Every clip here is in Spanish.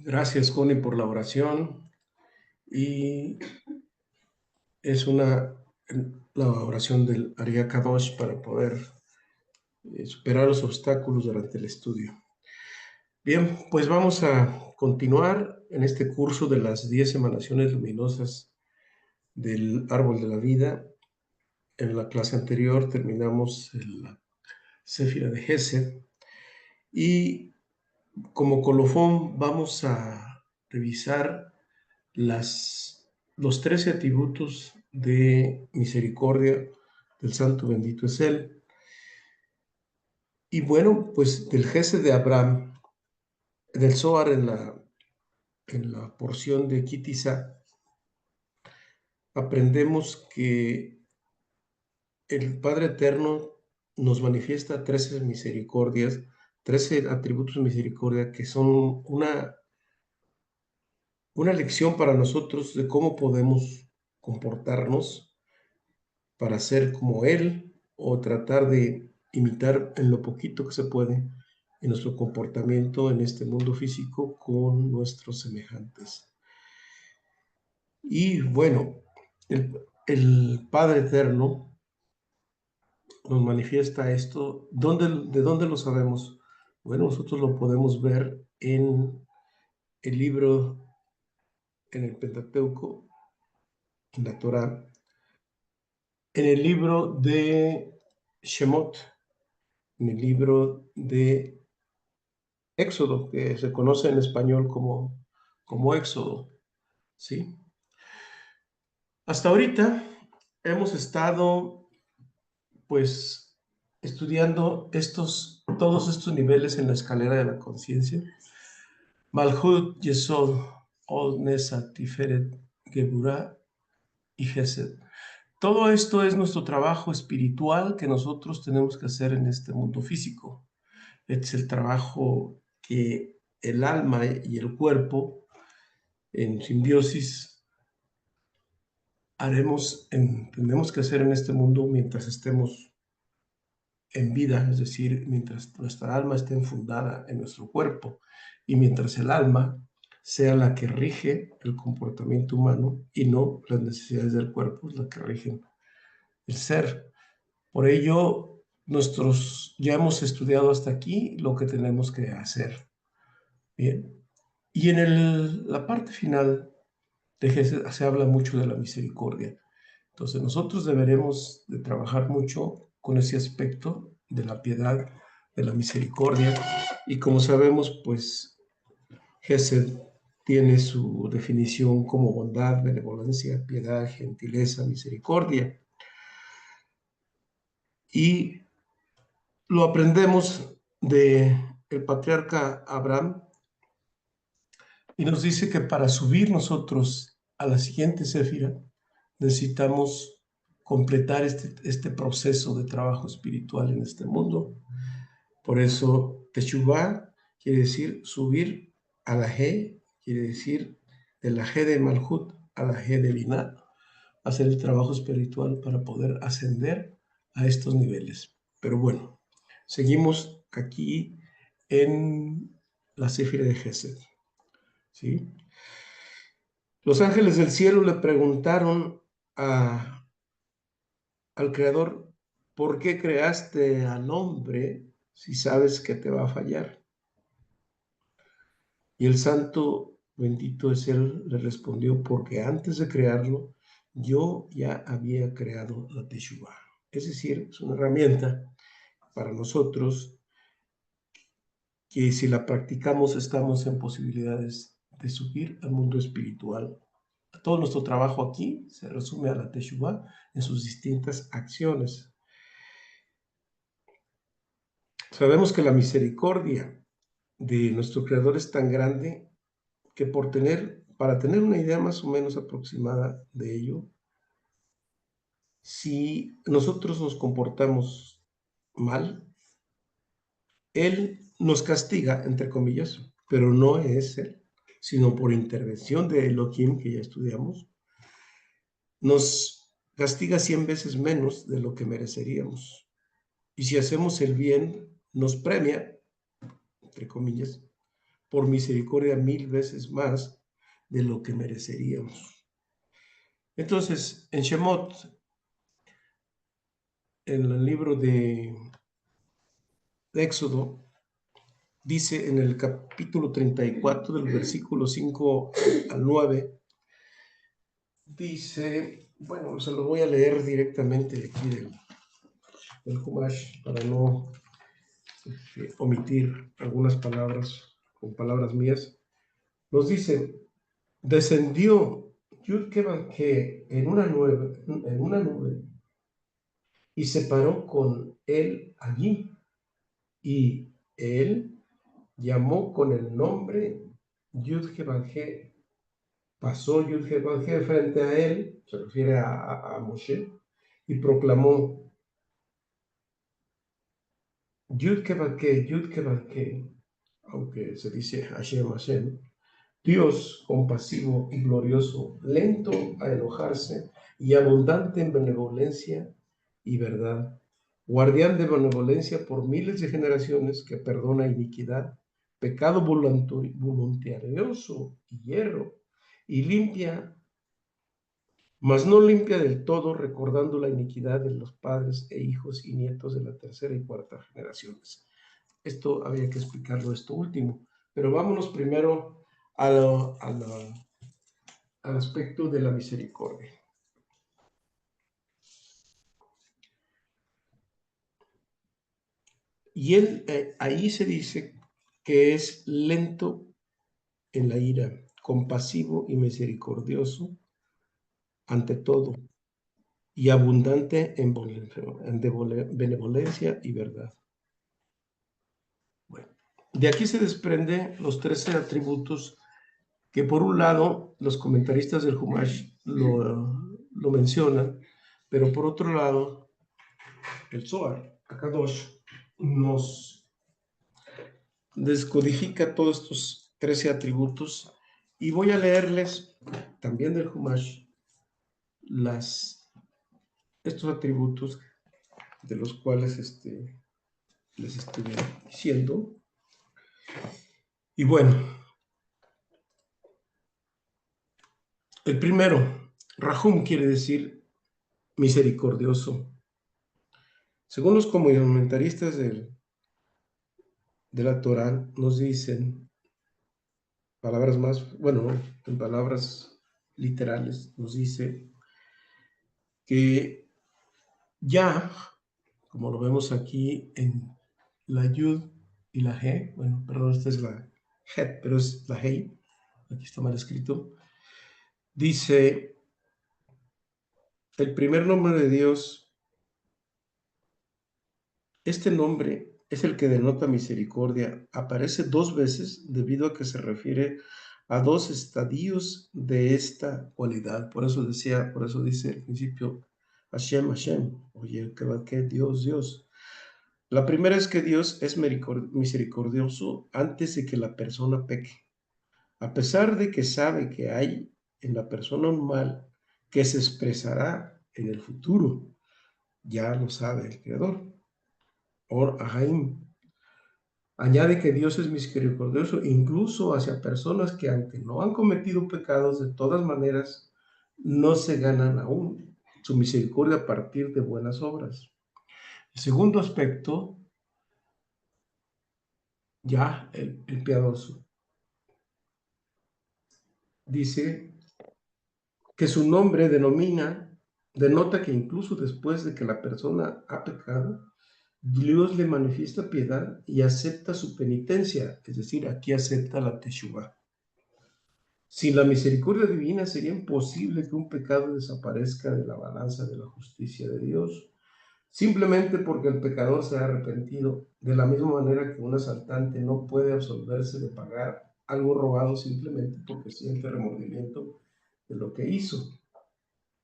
Gracias, Connie, por la oración. Y es la oración del Ariya Kadosh para poder superar los obstáculos durante el estudio. Bien, pues vamos a continuar en este curso de las 10 emanaciones luminosas del árbol de la vida. En la clase anterior terminamos la Séfira de Gesed y como colofón vamos a revisar los 13 atributos de misericordia del Santo bendito es Él. Y bueno, pues del Gesed de Abraham, del Zohar en la porción de Kitisa, aprendemos que el Padre Eterno nos manifiesta 13 misericordias, 13 atributos de misericordia que son una lección para nosotros de cómo podemos comportarnos para ser como Él o tratar de imitar en lo poquito que se puede en nuestro comportamiento en este mundo físico con nuestros semejantes. Y bueno, el Padre Eterno nos manifiesta esto. ¿De dónde lo sabemos? Bueno, nosotros lo podemos ver en el libro, en el Pentateuco, en la Torá, en el libro de Shemot, en el libro de Éxodo, que se conoce en español como Éxodo, ¿sí? Hasta ahorita hemos estado, pues, estudiando todos estos niveles en la escalera de la conciencia. Malhut, Yesod, Od, Nesa, Tiferet, Geburah y Gesed. Todo esto es nuestro trabajo espiritual que nosotros tenemos que hacer en este mundo físico. Es el trabajo que el alma y el cuerpo en simbiosis tenemos que hacer en este mundo mientras estemos en vida, es decir, mientras nuestra alma esté enfundada en nuestro cuerpo y mientras el alma sea la que rige el comportamiento humano y no las necesidades del cuerpo, las que rigen el ser. Por ello, ya hemos estudiado hasta aquí lo que tenemos que hacer. Bien. Y en la parte final de Gesed se habla mucho de la misericordia. Entonces nosotros deberemos de trabajar mucho con ese aspecto de la piedad, de la misericordia. Y como sabemos, pues Gesed tiene su definición como bondad, benevolencia, piedad, gentileza, misericordia. Y lo aprendemos de el patriarca Abraham y nos dice que para subir nosotros a la siguiente séfira necesitamos completar este proceso de trabajo espiritual en este mundo. Por eso, Teshuvah quiere decir subir a la G, quiere decir de la G de Malhut a la G de Binah, hacer el trabajo espiritual para poder ascender a estos niveles. Pero bueno, seguimos aquí en la séfira de Gesed, ¿sí? Los ángeles del cielo le preguntaron al Creador, ¿por qué creaste al hombre si sabes que te va a fallar? Y el santo, bendito es él, le respondió, porque antes de crearlo, yo ya había creado la Teshuvah. Es decir, es una herramienta para nosotros que si la practicamos estamos en posibilidades de subir al mundo espiritual. Todo nuestro trabajo aquí se resume a la Teshuvah en sus distintas acciones. Sabemos que la misericordia de nuestro Creador es tan grande que para tener una idea más o menos aproximada de ello, si nosotros nos comportamos mal, Él nos castiga, entre comillas, pero no es Él, sino por intervención de Elohim, que ya estudiamos, nos castiga 100 veces menos de lo que mereceríamos. Y si hacemos el bien, nos premia, entre comillas, por misericordia 1000 veces más de lo que mereceríamos. Entonces, en Shemot, en el libro de Éxodo, dice en el capítulo 34 del versículo 5 al 9, dice, bueno, se lo voy a leer directamente de aquí del Humash para no omitir algunas palabras con palabras mías. Nos dice, descendió Yud-Ke-Vah-Ke en una nube y se paró con él allí, y él llamó con el nombre Yud-Ke-Vah-Ke. Pasó Yud-Ke-Vah-Ke frente a él, se refiere a Moshe, y proclamó Yud-Ke-Vah-Ke, Yud-Ke-Vah-Ke, aunque se dice Hashem, Hashem, Dios compasivo y glorioso, lento a enojarse y abundante en benevolencia y verdad, guardián de benevolencia por miles de generaciones, que perdona iniquidad, pecado voluntarioso y hierro, y limpia, mas no limpia del todo, recordando la iniquidad de los padres e hijos y nietos de la tercera y cuarta generaciones. Esto había que explicarlo, esto último, pero vámonos primero al aspecto de la misericordia. Y él ahí se dice que es lento en la ira, compasivo y misericordioso ante todo, y abundante en benevolencia y verdad. Bueno, de aquí se desprende los 13 atributos que, por un lado, los comentaristas del Humash lo mencionan, pero por otro lado, el Zohar, Akadosh, nos descodifica todos estos 13 atributos, y voy a leerles también del Humash estos atributos de los cuales les estuve diciendo. Y bueno, el primero, Rahum, quiere decir misericordioso. Según los comentaristas de la Torá, nos dicen palabras más, bueno, en palabras literales, nos dice que ya, como lo vemos aquí en la Yud y la He, bueno, perdón, esta es la Het, pero es la Hei, aquí está mal escrito, dice, el primer nombre de Dios, este nombre es el que denota misericordia, aparece 2 veces debido a que se refiere a 2 estadios de esta cualidad. Por eso dice al principio Hashem, Hashem, oye, que Dios, Dios. La primera es que Dios es misericordioso antes de que la persona peque. A pesar de que sabe que hay en la persona un mal que se expresará en el futuro, ya lo sabe el Creador. Or Ahaim añade que Dios es misericordioso incluso hacia personas que, aunque no han cometido pecados, de todas maneras no se ganan aún su misericordia a partir de buenas obras. El segundo aspecto, ya el piadoso, dice que su nombre denota que incluso después de que la persona ha pecado, Dios le manifiesta piedad y acepta su penitencia, es decir, aquí acepta la teshuvah. Sin la misericordia divina sería imposible que un pecado desaparezca de la balanza de la justicia de Dios, simplemente porque el pecador se ha arrepentido, de la misma manera que un asaltante no puede absolverse de pagar algo robado simplemente porque siente remordimiento de lo que hizo.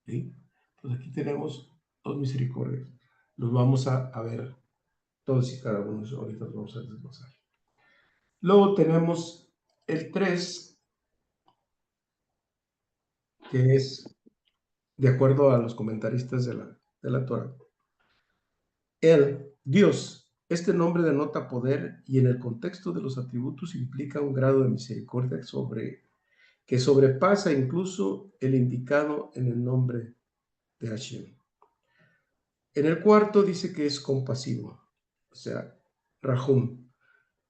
¿Sí? Pues aquí tenemos 2 misericordias. Los vamos a ver todos y cada uno, ahorita los vamos a desglosar. Luego tenemos el 3, que es, de acuerdo a los comentaristas de la Torah, Dios, Este nombre denota poder y en el contexto de los atributos implica un grado de misericordia que sobrepasa incluso el indicado en el nombre de Hashem. En el cuarto dice que es compasivo, o sea, Rahum.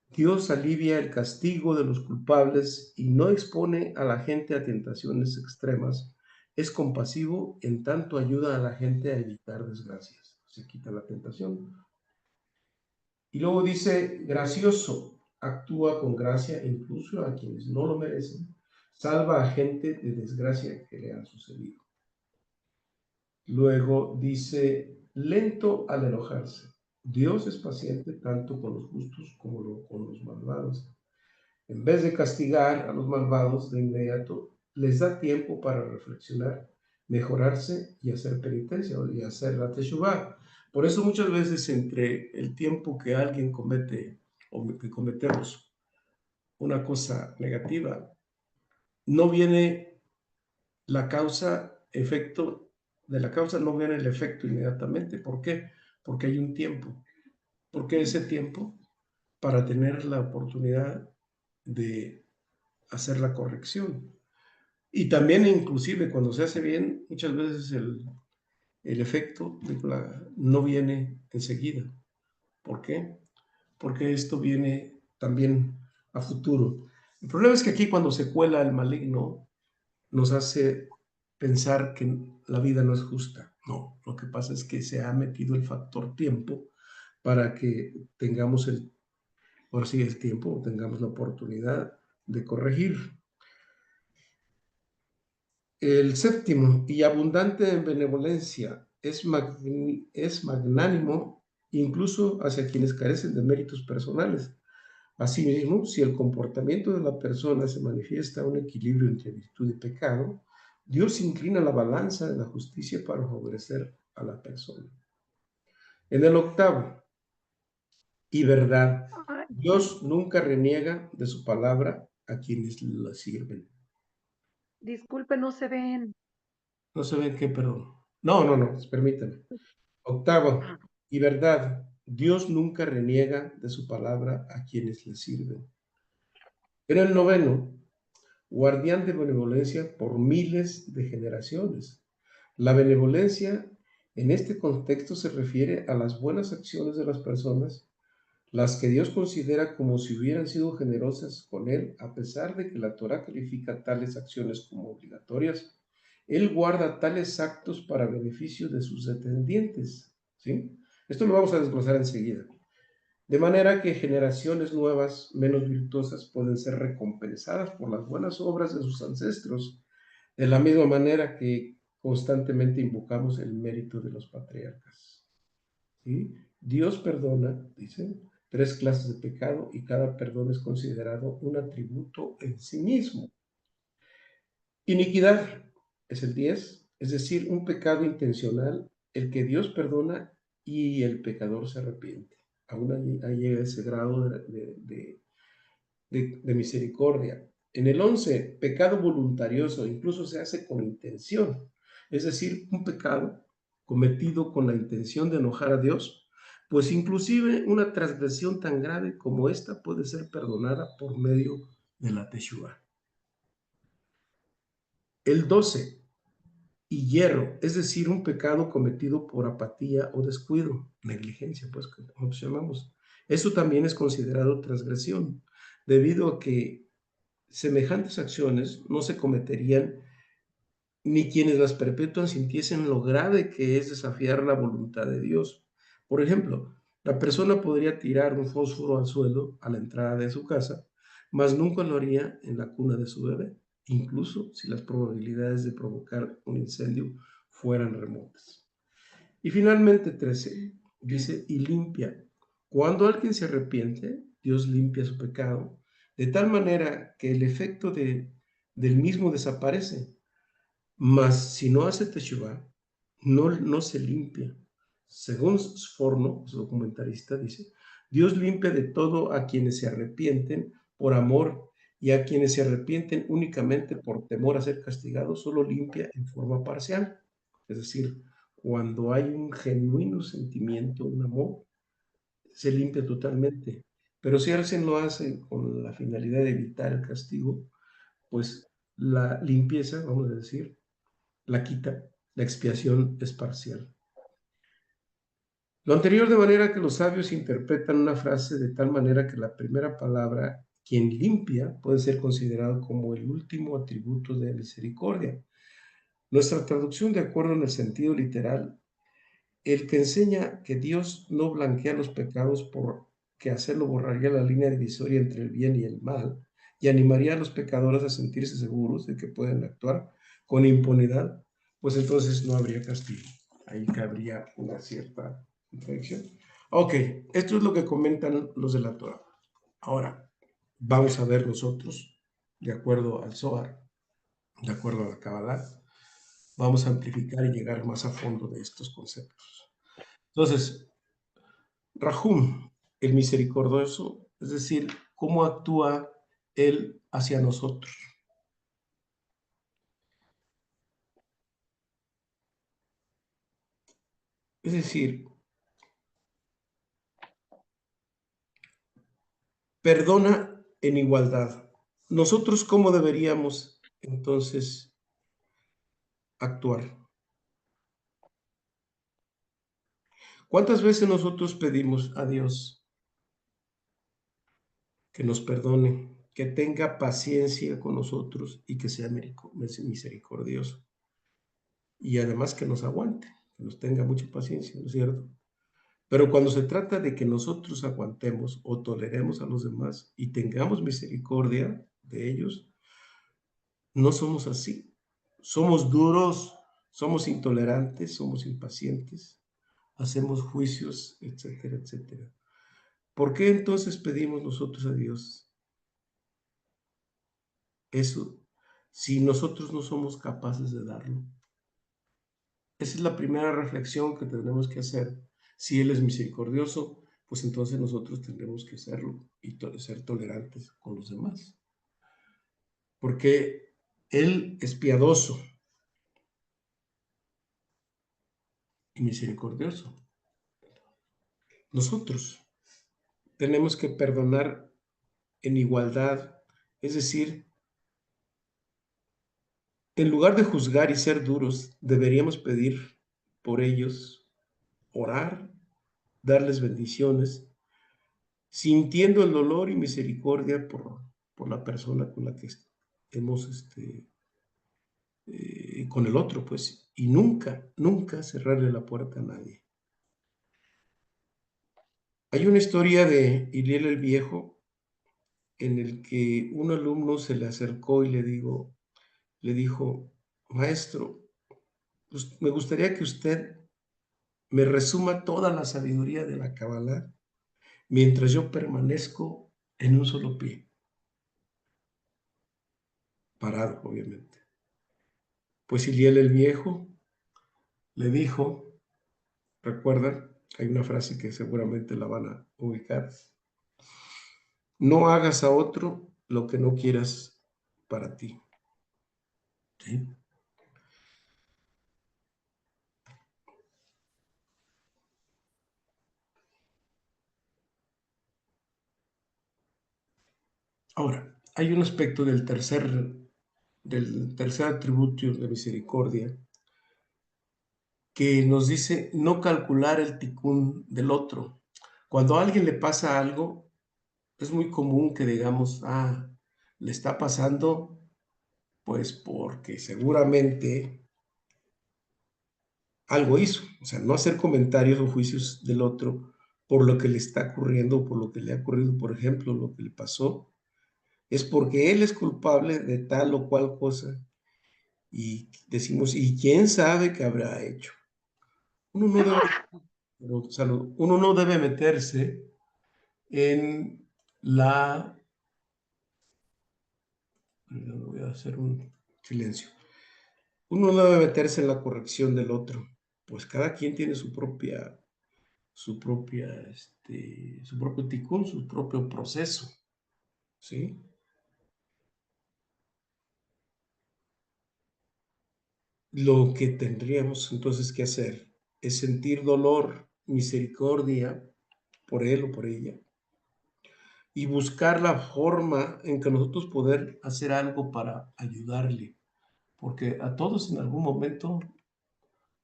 Dios alivia el castigo de los culpables y no expone a la gente a tentaciones extremas. Es compasivo en tanto ayuda a la gente a evitar desgracias. Se quita la tentación. Y luego dice, gracioso, actúa con gracia incluso a quienes no lo merecen. Salva a gente de desgracia que le han sucedido. Luego dice, lento al enojarse. Dios es paciente tanto con los justos como con los malvados. En vez de castigar a los malvados de inmediato, les da tiempo para reflexionar, mejorarse y hacer penitencia y hacer la teshuvah. Por eso muchas veces entre el tiempo que alguien comete o que cometemos una cosa negativa, no viene la causa, efecto, de la causa no viene el efecto inmediatamente. ¿Por qué? Porque hay un tiempo. ¿Por qué ese tiempo? Para tener la oportunidad de hacer la corrección. Y también inclusive cuando se hace bien, muchas veces el efecto no viene enseguida. ¿Por qué? Porque esto viene también a futuro. El problema es que aquí cuando se cuela el maligno nos hace pensar que la vida no es justa. No, lo que pasa es que se ha metido el factor tiempo para que tengamos ahora sí el tiempo, tengamos la oportunidad de corregir. El séptimo, y abundante en benevolencia, es magnánimo incluso hacia quienes carecen de méritos personales. Asimismo, si el comportamiento de la persona se manifiesta un equilibrio entre virtud y pecado, Dios inclina la balanza de la justicia para favorecer a la persona. En el octavo, y verdad, Ay, Dios nunca reniega de su palabra a quienes la sirven. disculpe, no se ven. No se ven qué, perdón. No, permítame. Ah, Octavo, y verdad, Dios nunca reniega de su palabra a quienes le sirven. Pero el noveno, guardián de benevolencia por miles de generaciones. La benevolencia en este contexto se refiere a las buenas acciones de las personas, las que Dios considera como si hubieran sido generosas con Él, a pesar de que la Torah califica tales acciones como obligatorias. Él guarda tales actos para beneficio de sus descendientes. ¿Sí? Esto lo vamos a desglosar enseguida. De manera que generaciones nuevas, menos virtuosas, pueden ser recompensadas por las buenas obras de sus ancestros, de la misma manera que constantemente invocamos el mérito de los patriarcas. ¿Sí? Dios perdona, dicen, 3 clases de pecado y cada perdón es considerado un atributo en sí mismo. Iniquidad es el 10, es decir, un pecado intencional, el que Dios perdona y el pecador se arrepiente. Aún ahí llega ese grado de misericordia. En el 11, pecado voluntarioso, incluso se hace con intención, es decir, un pecado cometido con la intención de enojar a Dios, pues inclusive una transgresión tan grave como esta puede ser perdonada por medio de la Teshuvah. El 12, y hierro, es decir, un pecado cometido por apatía o descuido, negligencia, pues como llamamos. Eso también es considerado transgresión, debido a que semejantes acciones no se cometerían ni quienes las perpetúan sintiesen lo grave que es desafiar la voluntad de Dios. Por ejemplo, la persona podría tirar un fósforo al suelo a la entrada de su casa, mas nunca lo haría en la cuna de su bebé, incluso si las probabilidades de provocar un incendio fueran remotas. Y finalmente 13 dice, y limpia. Cuando alguien se arrepiente, Dios limpia su pecado, de tal manera que el efecto del mismo desaparece. Mas si no hace Teshuvah, no se limpia. Según Sforno, su documentarista, dice, Dios limpia de todo a quienes se arrepienten por amor y a quienes se arrepienten únicamente por temor a ser castigados, solo limpia en forma parcial. Es decir, cuando hay un genuino sentimiento, un amor, se limpia totalmente. Pero si alguien lo hace con la finalidad de evitar el castigo, pues la limpieza, vamos a decir, la quita, la expiación es parcial. Lo anterior de manera que los sabios interpretan una frase de tal manera que la primera palabra, quien limpia, puede ser considerado como el último atributo de misericordia. Nuestra traducción, de acuerdo en el sentido literal, el que enseña que Dios no blanquea los pecados porque hacerlo borraría la línea divisoria entre el bien y el mal y animaría a los pecadores a sentirse seguros de que pueden actuar con impunidad, pues entonces no habría castigo. Ahí cabría una cierta contradicción. Ok, esto es lo que comentan los de la Torah. Ahora, vamos a ver nosotros, de acuerdo al Zohar, de acuerdo a la Kabbalah, vamos a amplificar y llegar más a fondo de estos conceptos. Entonces, Rahum, el misericordioso, es decir, cómo actúa Él hacia nosotros. Es decir, perdona en igualdad. Nosotros, ¿cómo deberíamos entonces actuar? ¿Cuántas veces nosotros pedimos a Dios que nos perdone, que tenga paciencia con nosotros y que sea misericordioso? Y además que nos aguante, que nos tenga mucha paciencia, ¿no es cierto? Pero cuando se trata de que nosotros aguantemos o toleremos a los demás y tengamos misericordia de ellos, no somos así. Somos duros, somos intolerantes, somos impacientes, hacemos juicios, etcétera, etcétera. ¿Por qué entonces pedimos nosotros a Dios eso si nosotros no somos capaces de darlo? Esa es la primera reflexión que tenemos que hacer. Si Él es misericordioso, pues entonces nosotros tendremos que serlo y ser tolerantes con los demás. Porque Él es piadoso y misericordioso. Nosotros tenemos que perdonar en igualdad, es decir, en lugar de juzgar y ser duros, deberíamos pedir por ellos, orar, darles bendiciones, sintiendo el dolor y misericordia por la persona con la que hemos, con el otro, pues, y nunca, nunca cerrarle la puerta a nadie. Hay una historia de Hillel el Viejo en el que un alumno se le acercó y le dijo, maestro, pues, me gustaría que usted me resuma toda la sabiduría de la Kabbalah mientras yo permanezco en un solo pie, parado, obviamente. Pues Hillel el Viejo le dijo, recuerdan, hay una frase que seguramente la van a ubicar, no hagas a otro lo que no quieras para ti. ¿Sí? Ahora, hay un aspecto del tercer atributo de misericordia que nos dice no calcular el ticún del otro. Cuando a alguien le pasa algo, es muy común que digamos, le está pasando pues porque seguramente algo hizo. O sea, no hacer comentarios o juicios del otro por lo que le está ocurriendo, por lo que le ha ocurrido, por ejemplo, lo que le pasó, es porque él es culpable de tal o cual cosa. Y decimos, ¿y quién sabe qué habrá hecho? Uno no debe, uno no debe meterse en la... Voy a hacer un silencio. Uno no debe meterse en la corrección del otro, pues cada quien tiene su propio ticún, su propio proceso, ¿sí? Lo que tendríamos entonces que hacer es sentir dolor, misericordia por él o por ella y buscar la forma en que nosotros poder hacer algo para ayudarle, porque a todos en algún momento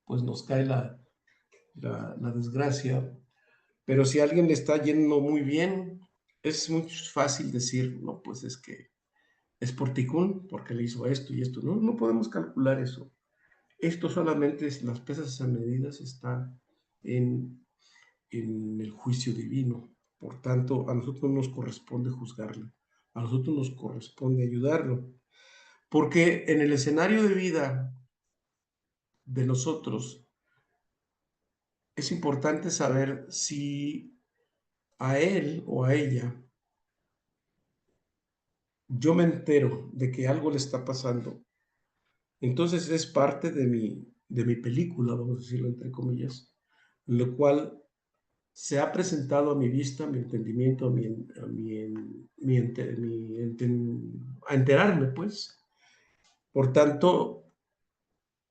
pues nos cae la desgracia, pero si a alguien le está yendo muy bien, es muy fácil decir, no, pues es que es por ticún, porque le hizo esto y esto. No, no podemos calcular eso. Esto solamente es, las pesas a medidas está en el juicio divino. Por tanto, a nosotros nos corresponde juzgarlo, a nosotros nos corresponde ayudarlo, porque en el escenario de vida de nosotros es importante saber si a él o a ella yo me entero de que algo le está pasando, entonces es parte de mi película, vamos a decirlo entre comillas, en lo cual se ha presentado a mi vista, a mi entendimiento, a enterarme, pues. Por tanto,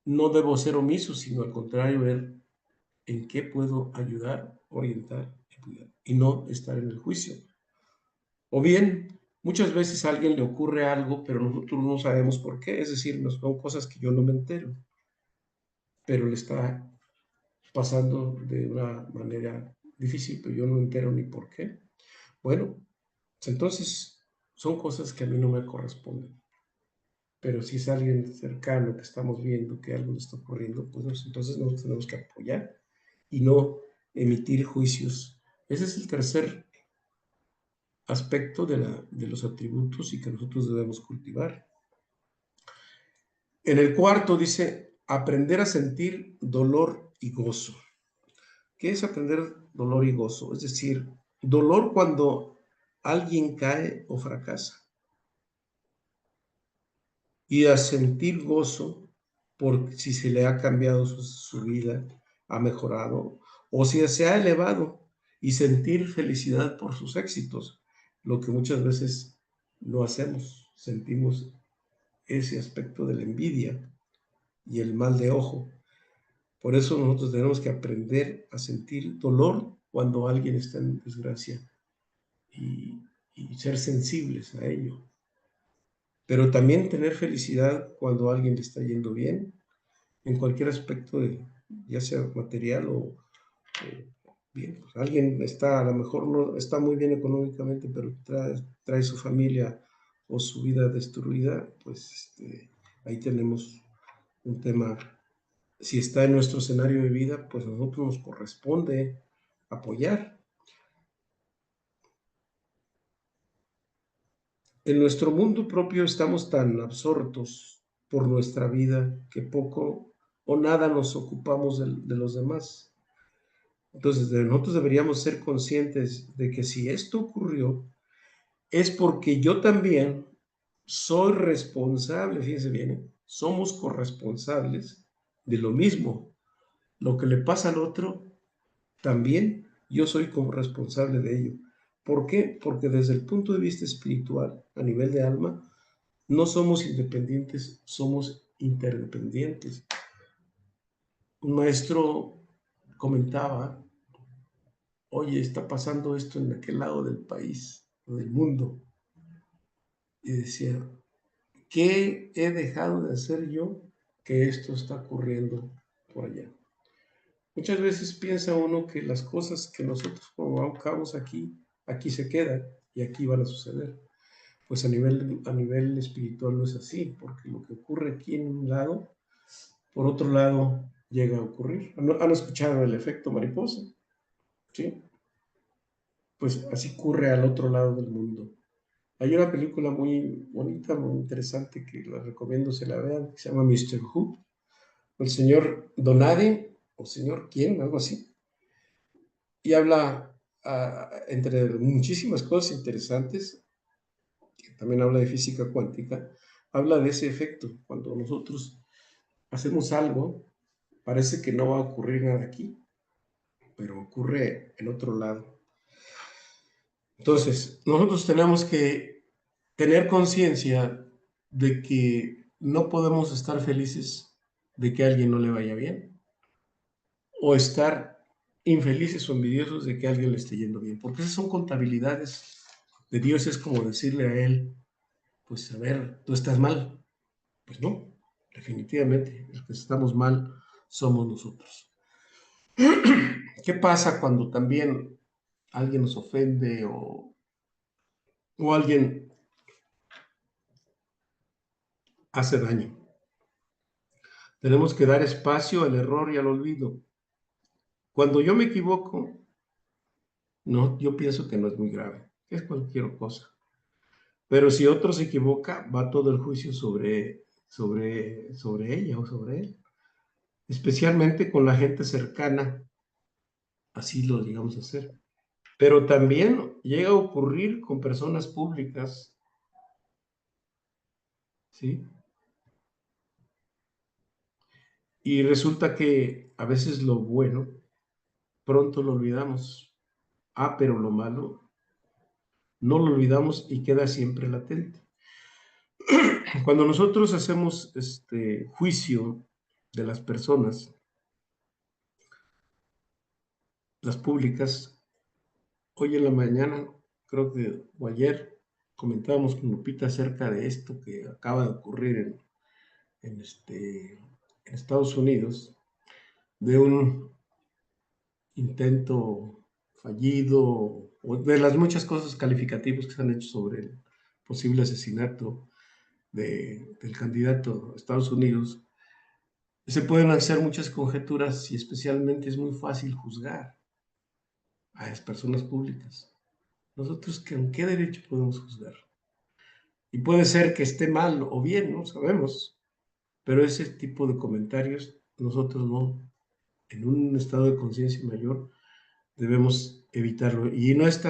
no debo ser omiso, sino al contrario, ver en qué puedo ayudar, orientar y no estar en el juicio. O bien, muchas veces a alguien le ocurre algo, pero nosotros no sabemos por qué, es decir, son cosas que yo no me entero, pero le está pasando de una manera difícil, pero yo no me entero ni por qué. Bueno, pues entonces son cosas que a mí no me corresponden. Pero si es alguien cercano que estamos viendo que algo le está ocurriendo, pues entonces nos tenemos que apoyar y no emitir juicios. Ese es el tercer aspecto de los atributos y que nosotros debemos cultivar. En el cuarto dice, aprender a sentir dolor y gozo. ¿Qué es aprender dolor y gozo? Es decir, dolor cuando alguien cae o fracasa y a sentir gozo por si se le ha cambiado su vida, ha mejorado, o si se ha elevado y sentir felicidad por sus éxitos, lo que muchas veces no hacemos, sentimos ese aspecto de la envidia y el mal de ojo. Por eso nosotros tenemos que aprender a sentir dolor cuando alguien está en desgracia y, y ser sensibles a ello. Pero también tener felicidad cuando a alguien le está yendo bien, en cualquier aspecto, ya sea material o bien, pues alguien está, a lo mejor no está muy bien económicamente, pero trae su familia o su vida destruida, pues ahí tenemos un tema. Si está en nuestro escenario de vida, pues a nosotros nos corresponde apoyar. En nuestro mundo propio estamos tan absortos por nuestra vida que poco o nada nos ocupamos de los demás. Entonces, nosotros deberíamos ser conscientes de que si esto ocurrió, es porque yo también soy responsable, fíjense bien, somos corresponsables de lo mismo. Lo que le pasa al otro, también yo soy como responsable de ello. ¿Por qué? Porque desde el punto de vista espiritual, a nivel de alma, no somos independientes, somos interdependientes. Un maestro comentaba, oye, está pasando esto en aquel lado del país o del mundo. Y decía, ¿qué he dejado de hacer yo que esto está ocurriendo por allá? Muchas veces piensa uno que las cosas que nosotros provocamos aquí, aquí se quedan y aquí van a suceder. Pues a nivel espiritual no es así, porque lo que ocurre aquí en un lado, por otro lado llega a ocurrir. ¿Han escuchado el efecto mariposa? Sí. Pues así ocurre al otro lado del mundo. Hay una película muy bonita, muy interesante, que la recomiendo se la vean, que se llama Mr. Who, el señor Donadi, o señor quién, algo así, y habla, entre muchísimas cosas interesantes, que también habla de física cuántica, habla de ese efecto. Cuando nosotros hacemos algo, parece que no va a ocurrir nada aquí, pero ocurre en otro lado. Entonces, nosotros tenemos que tener conciencia de que no podemos estar felices de que a alguien no le vaya bien o estar infelices o envidiosos de que a alguien le esté yendo bien, porque esas son contabilidades de Dios. Es como decirle a él, pues a ver, tú estás mal. Pues no, definitivamente, los que estamos mal somos nosotros. ¿Qué pasa cuando también alguien nos ofende o alguien hace daño? Tenemos que dar espacio al error y al olvido. Cuando yo me equivoco, no, yo pienso que no es muy grave, es cualquier cosa. Pero si otro se equivoca, va todo el juicio sobre ella o sobre él. Especialmente con la gente cercana, así lo llegamos a hacer. Pero también llega a ocurrir con personas públicas, ¿sí? Y resulta que a veces lo bueno pronto lo olvidamos. Ah, pero lo malo no lo olvidamos y queda siempre latente. Cuando nosotros hacemos este juicio de las personas, las públicas, hoy en la mañana, creo que o ayer, comentábamos con Lupita acerca de esto que acaba de ocurrir en Estados Unidos, de un intento fallido o de las muchas cosas calificativas que se han hecho sobre el posible asesinato del candidato a Estados Unidos. Se pueden hacer muchas conjeturas y especialmente es muy fácil juzgar a las personas públicas. Nosotros, ¿con qué derecho podemos juzgar? Y puede ser que esté mal o bien, no sabemos, pero ese tipo de comentarios nosotros no, en un estado de conciencia mayor, debemos evitarlo. Y no es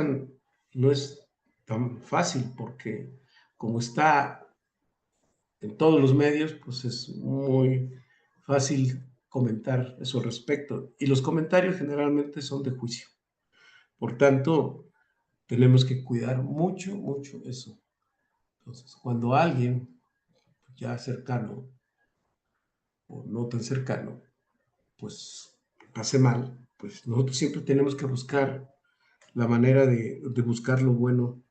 tan fácil porque como está en todos los medios, pues es muy fácil comentar eso al respecto. Y los comentarios generalmente son de juicio. Por tanto, tenemos que cuidar mucho, mucho eso. Entonces, cuando alguien ya cercano o no tan cercano, pues hace mal, pues nosotros siempre tenemos que buscar la manera de buscar lo bueno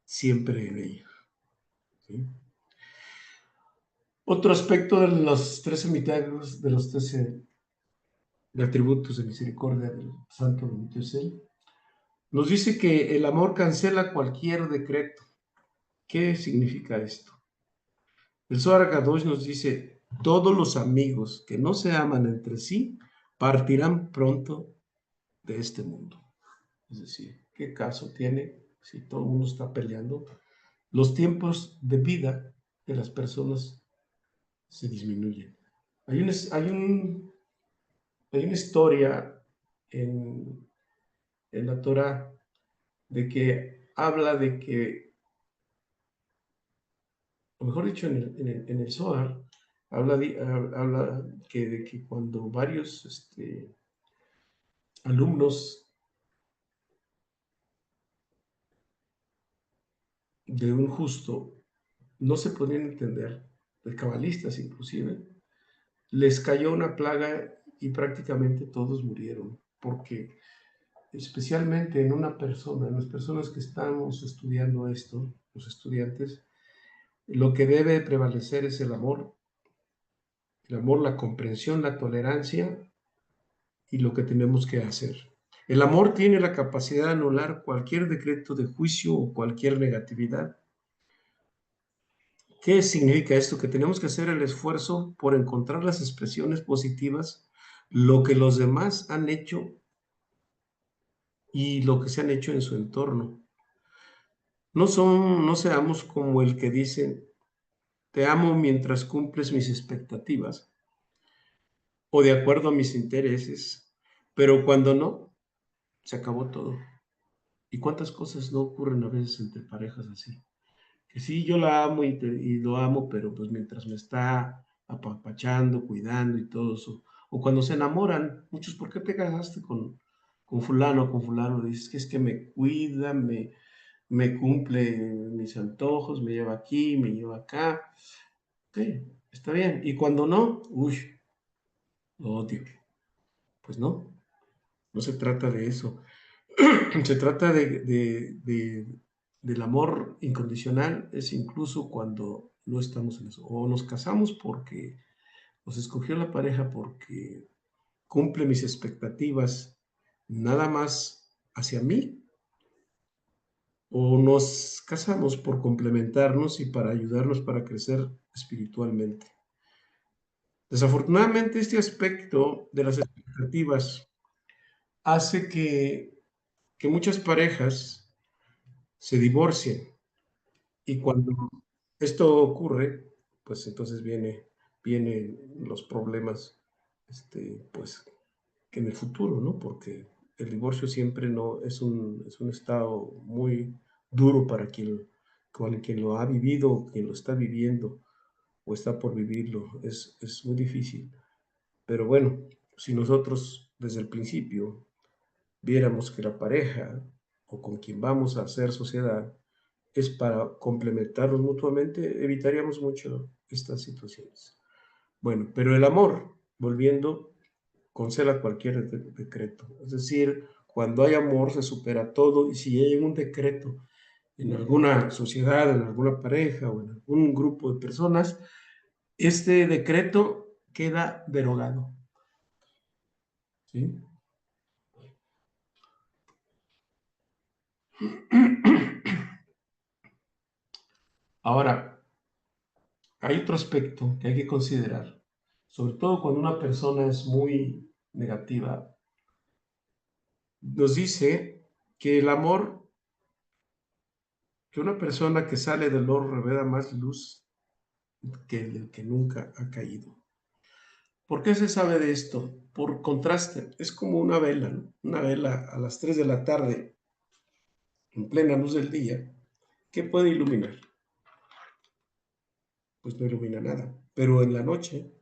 siempre en ella. ¿Sí? Otro aspecto de los 13 milagros, de los 13 atributos de misericordia del Santo Bendito es Él, nos dice que el amor cancela cualquier decreto. ¿Qué significa esto? El Zohar Kadosh nos dice, todos los amigos que no se aman entre sí partirán pronto de este mundo. Es decir, ¿qué caso tiene si todo el mundo está peleando? Los tiempos de vida de las personas se disminuyen. Hay, un, hay, un, hay una historia en la Torah de que habla de que, o mejor dicho, en el Zohar, habla de que cuando varios alumnos de un justo no se podían entender, de cabalistas inclusive, les cayó una plaga y prácticamente todos murieron, porque especialmente en una persona, en las personas que estamos estudiando esto, los estudiantes, lo que debe prevalecer es el amor, la comprensión, la tolerancia y lo que tenemos que hacer. El amor tiene la capacidad de anular cualquier decreto de juicio o cualquier negatividad. ¿Qué significa esto? Que tenemos que hacer el esfuerzo por encontrar las expresiones positivas, lo que los demás han hecho y lo que se han hecho en su entorno. No seamos como el que dice, te amo mientras cumples mis expectativas o de acuerdo a mis intereses, pero cuando no, se acabó todo. ¿Y cuántas cosas no ocurren a veces entre parejas así? Que sí, yo la amo y lo amo, pero pues mientras me está apapachando, cuidando y todo eso. O cuando se enamoran, muchos, ¿por qué te casaste con fulano o con fulano? Dices que es que me cuida, me cumple mis antojos, me lleva aquí, me lleva acá. Ok, está bien. Y cuando no, uy, lo odio. Pues no, no se trata de eso. Se trata del amor incondicional, es incluso cuando no estamos en eso. O nos casamos porque nos escogió la pareja porque cumple mis expectativas nada más hacia mí, o nos casamos por complementarnos y para ayudarnos para crecer espiritualmente. Desafortunadamente, este aspecto de las expectativas hace que muchas parejas se divorcien. Y cuando esto ocurre, pues entonces vienen los problemas, pues, que en el futuro, ¿no? Porque el divorcio siempre no es un estado muy duro para quien lo ha vivido, quien lo está viviendo o está por vivirlo. Es muy difícil. Pero bueno, si nosotros desde el principio viéramos que la pareja o con quien vamos a hacer sociedad es para complementarnos mutuamente, evitaríamos mucho estas situaciones. Bueno, pero el amor, volviendo, cancela cualquier decreto. Es decir, cuando hay amor se supera todo y si hay un decreto en alguna sociedad, en alguna pareja o en algún grupo de personas, este decreto queda derogado. ¿Sí? Ahora, hay otro aspecto que hay que considerar, sobre todo cuando una persona es muy negativa. Nos dice que el amor, que una persona que sale del horno revela más luz que el que nunca ha caído. ¿Por qué se sabe de esto? Por contraste, es como una vela, ¿no? Una vela a las 3 de la tarde, en plena luz del día, ¿qué puede iluminar? Pues no ilumina nada, pero en la noche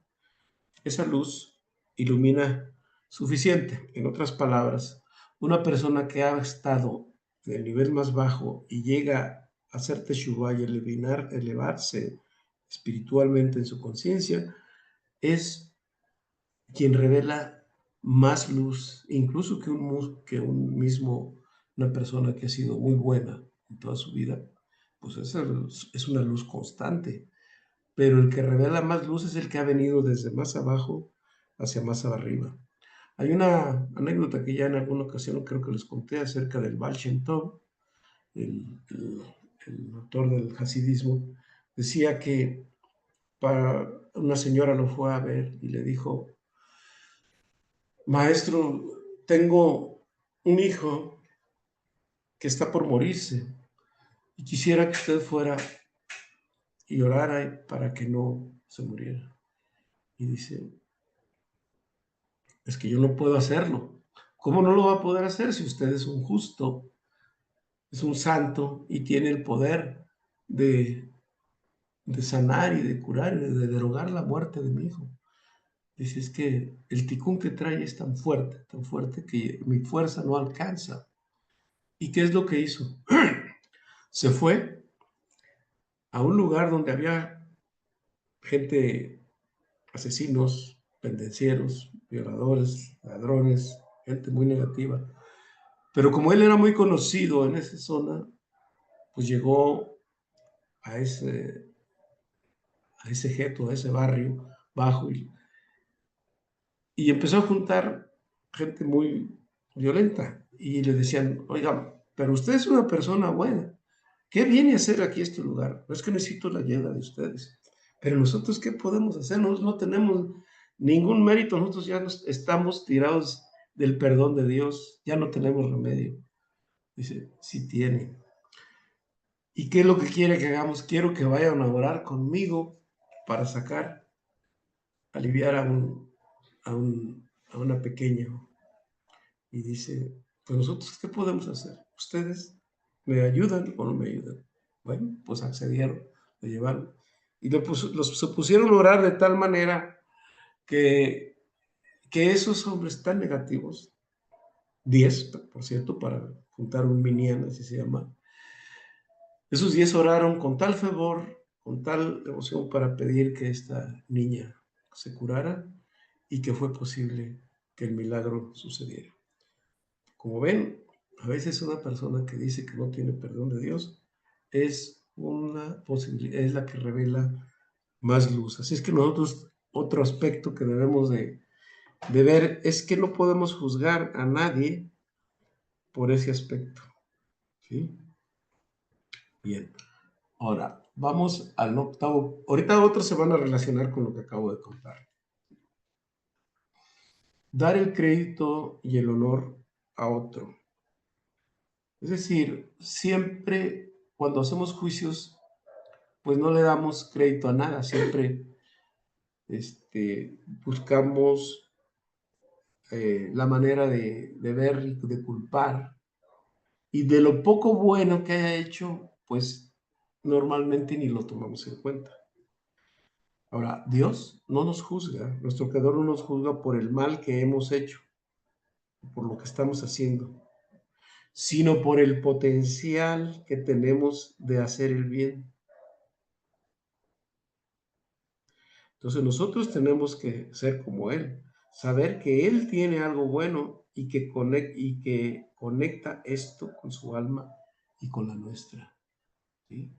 esa luz ilumina suficiente. En otras palabras, una persona que ha estado en el nivel más bajo y llega a hacer teshuvah y elevarse espiritualmente en su conciencia, es quien revela más luz, incluso que un mismo, una persona que ha sido muy buena en toda su vida, pues es una luz constante. Pero el que revela más luz es el que ha venido desde más abajo hacia más arriba. Hay una anécdota que ya en alguna ocasión creo que les conté acerca del Baal Shem Tov, el autor del hasidismo. Decía que una señora lo fue a ver y le dijo: maestro, tengo un hijo que está por morirse y quisiera que usted fuera y orara para que no se muriera. Y dice: es que yo no puedo hacerlo. ¿Cómo no lo va a poder hacer si usted es un justo, es un santo y tiene el poder de, de sanar y de curar y de derogar la muerte de mi hijo? Dice: es que el ticún que trae es tan fuerte que mi fuerza no alcanza. ¿Y qué es lo que hizo? Se fue a un lugar donde había gente, asesinos, pendencieros, violadores, ladrones, gente muy negativa. Pero como él era muy conocido en esa zona, pues llegó a ese ghetto, a ese barrio bajo y empezó a juntar gente muy violenta y le decían: oiga, pero usted es una persona buena, ¿qué viene a hacer aquí este lugar? No es que necesito la ayuda de ustedes, pero nosotros, ¿qué podemos hacer? Nosotros no tenemos ningún mérito, nosotros ya estamos tirados del perdón de Dios, ya no tenemos remedio. Dice: sí tiene. ¿Y qué es lo que quiere que hagamos? Quiero que vayan a orar conmigo para aliviar a una pequeña. Y dice: pues nosotros, ¿qué podemos hacer? ¿Ustedes me ayudan o no me ayudan? Bueno, pues accedieron, lo llevaron. Y se pusieron a orar de tal manera que, que esos hombres tan negativos, 10 por cierto, para juntar un minyan, así se llama, esos 10 oraron con tal fervor, con tal devoción para pedir que esta niña se curara y que fue posible que el milagro sucediera. Como ven, a veces una persona que dice que no tiene perdón de Dios es una posibilidad, es la que revela más luz. Así es que nosotros, otro aspecto que debemos de ver es que no podemos juzgar a nadie por ese aspecto. ¿Sí? Bien. Ahora, vamos al octavo. Ahorita otros se van a relacionar con lo que acabo de contar. Dar el crédito y el honor a otro. Es decir, siempre cuando hacemos juicios, pues no le damos crédito a nada, siempre buscamos la manera de ver y de culpar. Y de lo poco bueno que haya hecho, pues normalmente ni lo tomamos en cuenta. Ahora, Dios no nos juzga, nuestro Creador no nos juzga por el mal que hemos hecho, por lo que estamos haciendo, sino por el potencial que tenemos de hacer el bien. Entonces nosotros tenemos que ser como Él, saber que Él tiene algo bueno y que conecta esto con su alma y con la nuestra. ¿Sí?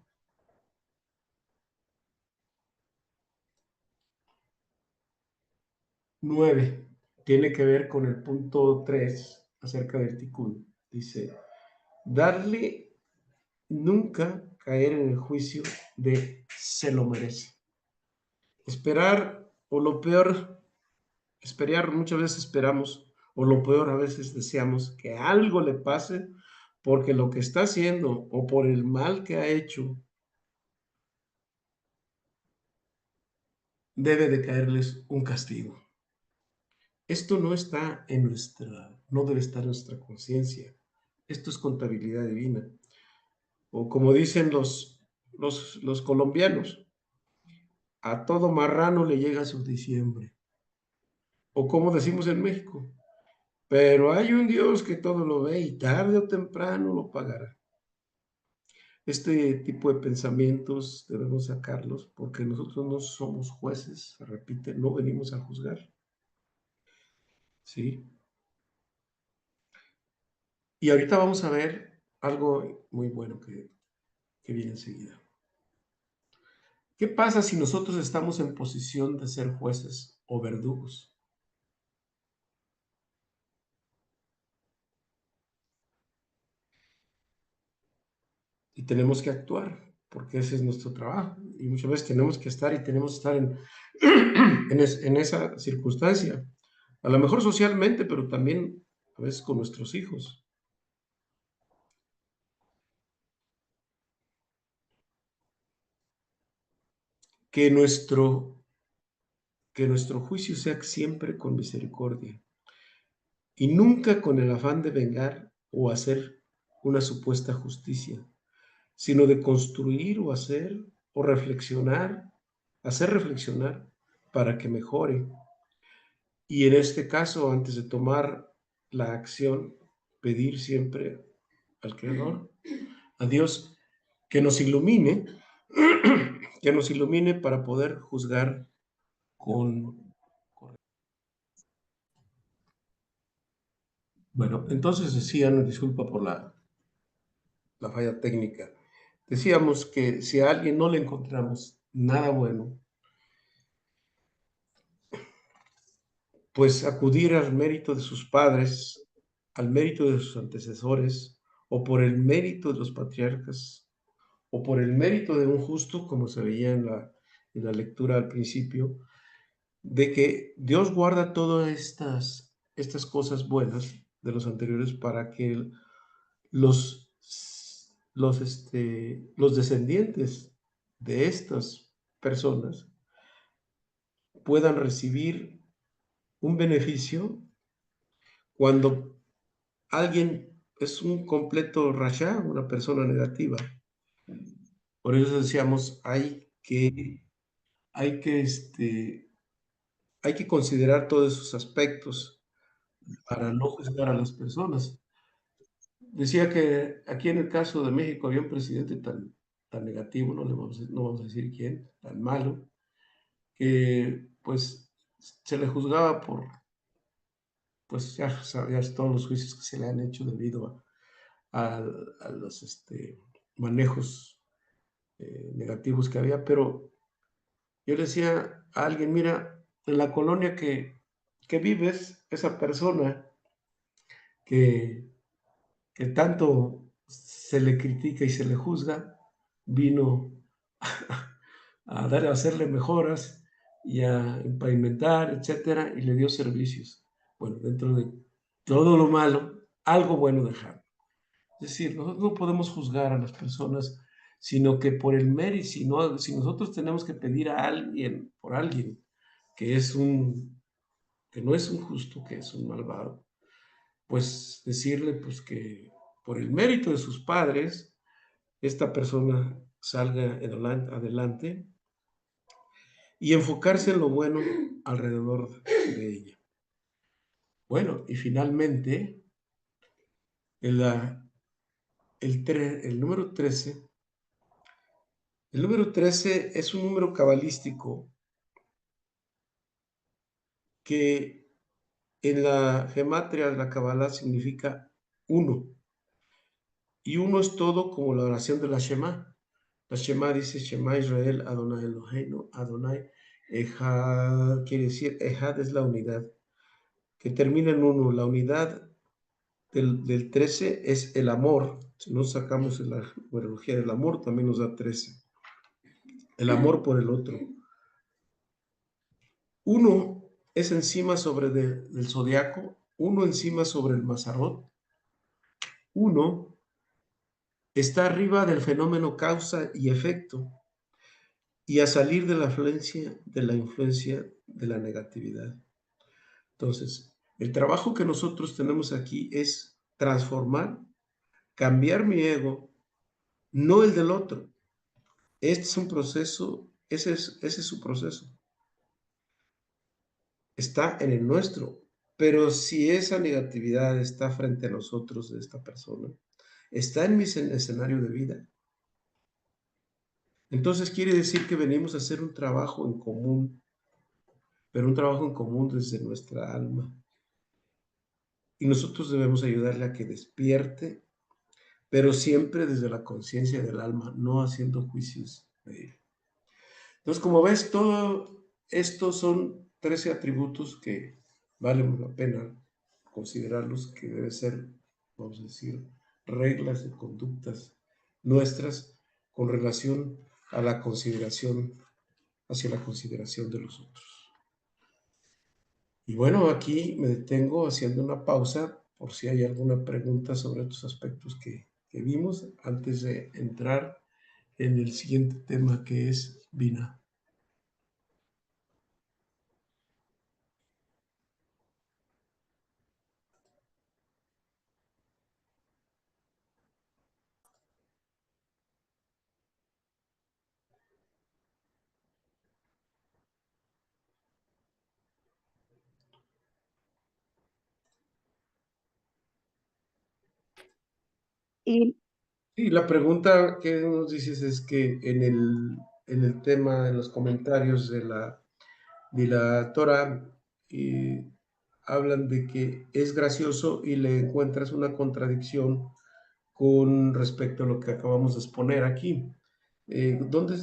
9. Tiene que ver con el punto 3 acerca del tikkun. Dice, darle nunca caer en el juicio de se lo merece. Esperar, o lo peor, esperar, muchas veces esperamos, o lo peor, a veces deseamos que algo le pase porque lo que está haciendo o por el mal que ha hecho debe de caerles un castigo. Esto no está en no debe estar en nuestra conciencia. Esto es contabilidad divina. O como dicen los colombianos, a todo marrano le llega su diciembre. O como decimos en México, pero hay un Dios que todo lo ve y tarde o temprano lo pagará. Este tipo de pensamientos debemos sacarlos porque nosotros no somos jueces, se repite, no venimos a juzgar. ¿Sí? Y ahorita vamos a ver algo muy bueno que viene enseguida. ¿Qué pasa si nosotros estamos en posición de ser jueces o verdugos? Y tenemos que actuar, porque ese es nuestro trabajo. Y muchas veces tenemos que estar y tenemos que estar en esa circunstancia. A lo mejor socialmente, pero también a veces con nuestros hijos. Que que nuestro juicio sea siempre con misericordia y nunca con el afán de vengar o hacer una supuesta justicia, sino de construir o hacer o reflexionar, hacer reflexionar para que mejore. Y en este caso, antes de tomar la acción, pedir siempre al Creador, a Dios, que nos ilumine, que nos ilumine para poder juzgar con... Bueno, entonces decían, disculpa por la falla técnica, decíamos que si a alguien no le encontramos nada bueno, pues acudir al mérito de sus padres, al mérito de sus antecesores, o por el mérito de los patriarcas, o por el mérito de un justo, como se veía en la lectura al principio, de que Dios guarda todas estas cosas buenas de los anteriores para que los, los descendientes de estas personas puedan recibir un beneficio cuando alguien es un completo rasha, una persona negativa. Por eso decíamos, hay que, hay que considerar todos esos aspectos para no juzgar a las personas. Decía que aquí en el caso de México había un presidente tan negativo, no vamos a decir quién, tan malo, que pues se le juzgaba pues ya sabías todos los juicios que se le han hecho debido a los manejos negativos que había, pero yo le decía a alguien, mira, en la colonia que vives, esa persona que, que tanto se le critica y se le juzga, vino a hacerle mejoras y a pavimentar, etcétera, y le dio servicios. Bueno, dentro de todo lo malo, algo bueno dejar. Es decir, nosotros no podemos juzgar a las personas, sino que por el mérito, si nosotros tenemos que pedir a alguien, por alguien, que es que no es un justo, que es un malvado, pues decirle pues que por el mérito de sus padres, esta persona salga adelante y enfocarse en lo bueno alrededor de ella. Bueno, y finalmente, el, el número 13, el número 13 es un número cabalístico que en la gematria de la Kabbalah significa uno. Y uno es todo como la oración de la Shema. La Shema dice Shema Israel, Adonai Eloheinu, Adonai Ejad, quiere decir Ejad es la unidad, que termina en uno. La unidad del 13 es el amor. Si nos sacamos la numerología del amor, también nos da 13. El amor por el otro. Uno es encima del zodiaco, uno encima sobre el Mazarot, uno está arriba del fenómeno causa y efecto y a salir de la influencia de la negatividad. Entonces, el trabajo que nosotros tenemos aquí es transformar, cambiar mi ego, no el del otro. Este es un proceso, ese es su proceso. Está en el nuestro, pero si esa negatividad está frente a nosotros de esta persona, está en mi escenario de vida, entonces quiere decir que venimos a hacer un trabajo en común, pero un trabajo en común desde nuestra alma. Y nosotros debemos ayudarle a que despierte, pero siempre desde la conciencia del alma, no haciendo juicios de él. Entonces, como ves, todo esto son 13 atributos que valen la pena considerarlos, que deben ser, vamos a decir, reglas de conductas nuestras con relación a la consideración, hacia la consideración de los otros. Y bueno, aquí me detengo haciendo una pausa por si hay alguna pregunta sobre estos aspectos que vimos antes de entrar en el siguiente tema que es Vina. Y Y la pregunta que nos dices es que en el tema, en los comentarios de la Torah, hablan de que es gracioso y le encuentras una contradicción con respecto a lo que acabamos de exponer aquí. pues ¿Dónde